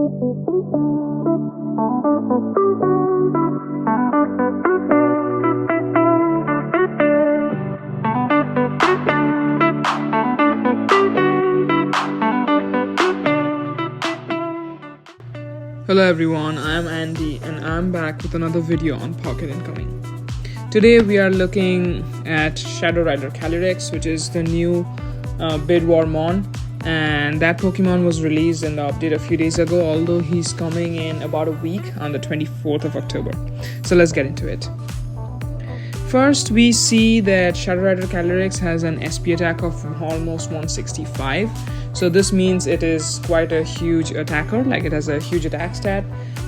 Hello everyone, I am Andy and I'm back with another video on Pocket Incoming. Today we are looking at Shadow Rider Calyrex, which is the new Bid War Mon, and that Pokemon was released in the update a few days ago, although he's coming in about a week on the 24th of October. So let's get into it. First, we see that Shadow Rider Calyrex has an SP attack of almost 165. So this means it is quite a huge attacker, like it has a huge attack stat,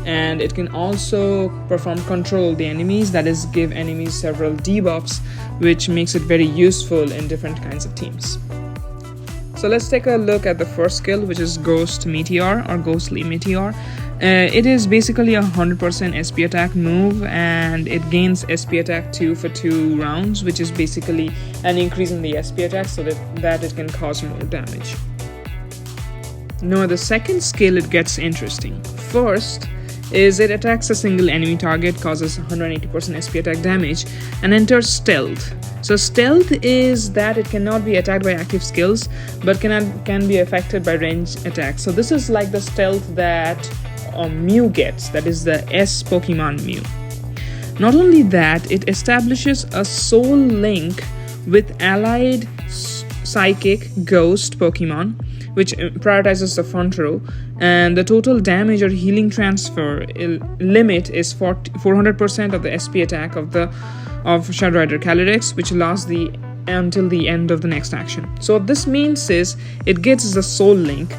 and it can also perform control the enemies, that is give enemies several debuffs, which makes it very useful in different kinds of teams. So let's take a look at the first skill, which is Ghost Meteor or Ghostly Meteor. It is basically a 100% SP attack move, and it gains SP attack 2 for 2 rounds, which is basically an increase in the SP attack so that it can cause more damage. Now the second skill, it gets interesting. First is it attacks a single enemy target, causes 180% SP attack damage, and enters Stealth. So Stealth is that it cannot be attacked by active skills, but can be affected by ranged attacks. So this is like the Stealth that Mew gets, that is the S Pokemon Mew. Not only that, it establishes a soul link with allied psychic ghost Pokemon, which prioritizes the front row, and the total damage or healing transfer limit is 400% of the SP attack of Shadow Rider Calyrex, which lasts until the end of the next action. So what this means is it gets the soul link,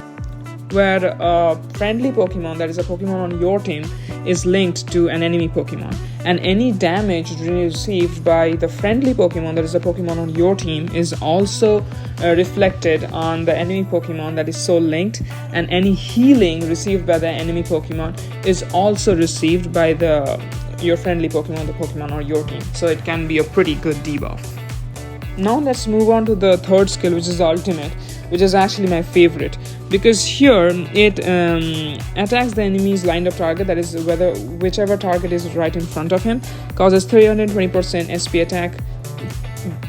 where a friendly Pokemon, that is a Pokemon on your team, is linked to an enemy Pokemon, and any damage received by the friendly Pokemon, that is a Pokemon on your team, is also reflected on the enemy Pokemon that is soul linked, and any healing received by the enemy Pokemon is also received by your friendly Pokemon, the Pokemon on your team. So it can be a pretty good debuff. Now let's move on to the third skill, which is the Ultimate, which is actually my favorite, because here it attacks the enemy's lined up target, that is whichever target is right in front of him, causes 320% SP attack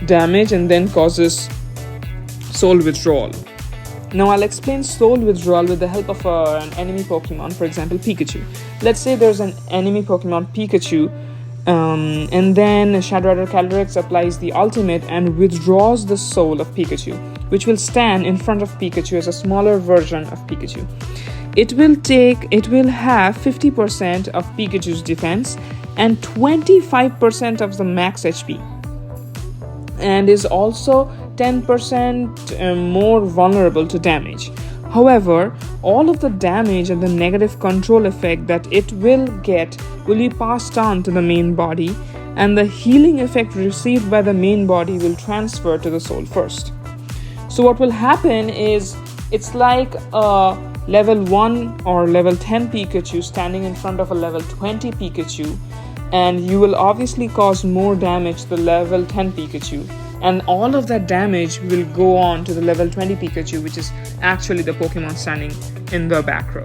damage, and then causes soul withdrawal. Now I'll explain soul withdrawal with the help of an enemy Pokemon, for example Pikachu. Let's say there's an enemy Pokemon Pikachu, and then Shadow Rider Calyrex applies the ultimate and withdraws the soul of Pikachu, which will stand in front of Pikachu as a smaller version of Pikachu. It will have 50% of Pikachu's defense and 25% of the max HP, and is also 10% more vulnerable to damage. However, all of the damage and the negative control effect that it will get will be passed on to the main body, and the healing effect received by the main body will transfer to the soul first. So what will happen is it's like a level 1 or level 10 Pikachu standing in front of a level 20 Pikachu, and you will obviously cause more damage to the level 10 Pikachu, and all of that damage will go on to the level 20 Pikachu, which is actually the Pokemon standing in the back row.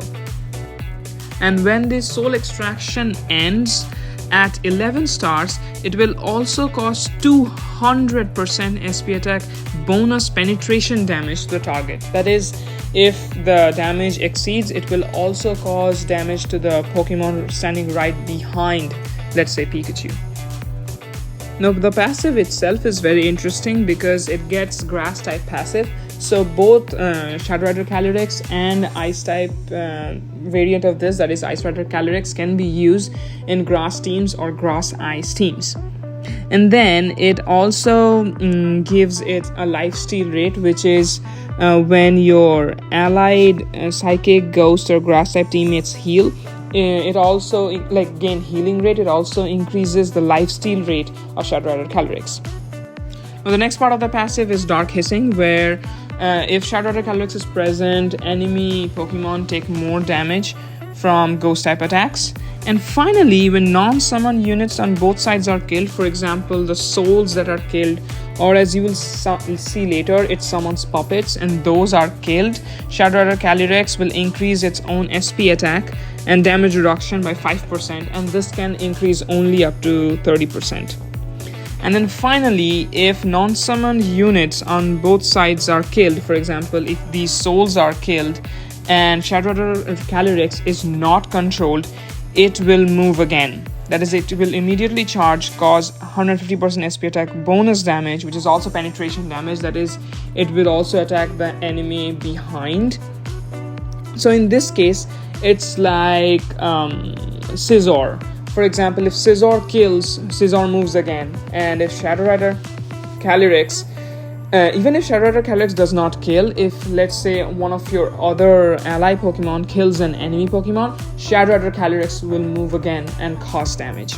And when this soul extraction ends at 11 stars, it will also cause 200% SP attack bonus penetration damage to the target. That is, if the damage exceeds, it will also cause damage to the Pokemon standing right behind, let's say Pikachu. Now the passive itself is very interesting because it gets grass type passive. So both Shadow Rider Calyrex and Ice type variant of this, that is Ice Rider Calyrex, can be used in grass teams or grass ice teams. And then it also gives it a lifesteal rate, which is when your allied psychic, ghost or grass type teammates heal, it also gain healing rate. It also increases the lifesteal rate of Shadow Rider Calyrex. Now the next part of the passive is Dark Hissing, where if Shadow Rider Calyrex is present, enemy Pokemon take more damage from ghost type attacks. And finally, when non-summon units on both sides are killed, for example the souls that are killed or as you will see later, it summons puppets and those are killed, Shadow Rider Calyrex will increase its own SP attack and damage reduction by 5%, and this can increase only up to 30%. And then finally, if non-summoned units on both sides are killed, for example, if these souls are killed and Shadow Rider Calyrex is not controlled, it will move again. That is, it will immediately charge, cause 150% SP attack bonus damage, which is also penetration damage. That is, it will also attack the enemy behind. So in this case, it's like Scizor. For example, if Scizor kills, Scizor moves again. And if Shadow Rider Calyrex, even if Shadow Rider Calyrex does not kill, if let's say one of your other ally Pokemon kills an enemy Pokemon, Shadow Rider Calyrex will move again and cause damage.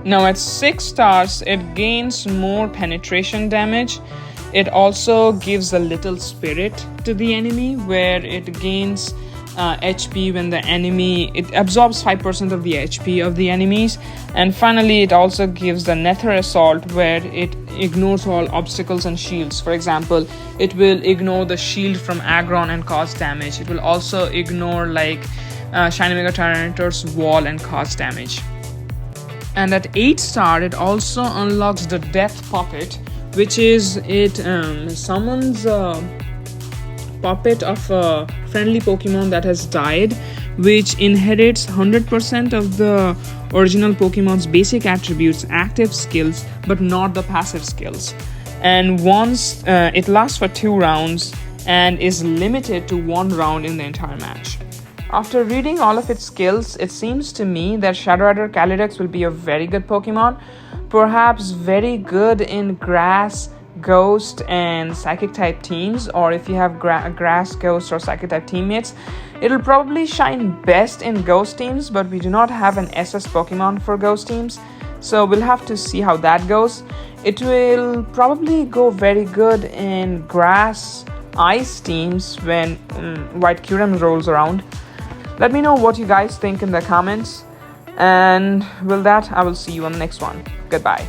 Now at 6 stars, it gains more penetration damage. It also gives a little spirit to the enemy, where it gains HP when the enemy, it absorbs 5% of the HP of the enemies. And finally, it also gives the Nether Assault, where it ignores all obstacles and shields. For example, it will ignore the shield from Aggron and cause damage. It will also ignore like Shiny Mega Tyranitar's wall and cause damage. And at 8 star, it also unlocks the Death Puppet, which is, it summons a puppet of a friendly Pokemon that has died, which inherits 100% of the original Pokemon's basic attributes, active skills, but not the passive skills. And once it lasts for 2 rounds and is limited to 1 round in the entire match. After reading all of its skills, it seems to me that Shadow Rider Calyrex will be a very good Pokemon, perhaps very good in Grass, Ghost and Psychic type teams, or if you have Grass, Ghost or Psychic type teammates. It'll probably shine best in Ghost teams, but we do not have an SS Pokemon for Ghost teams, so we'll have to see how that goes. It will probably go very good in Grass, Ice teams when White Kyurem rolls around. Let me know what you guys think in the comments, and with that, I will see you on the next one. Goodbye.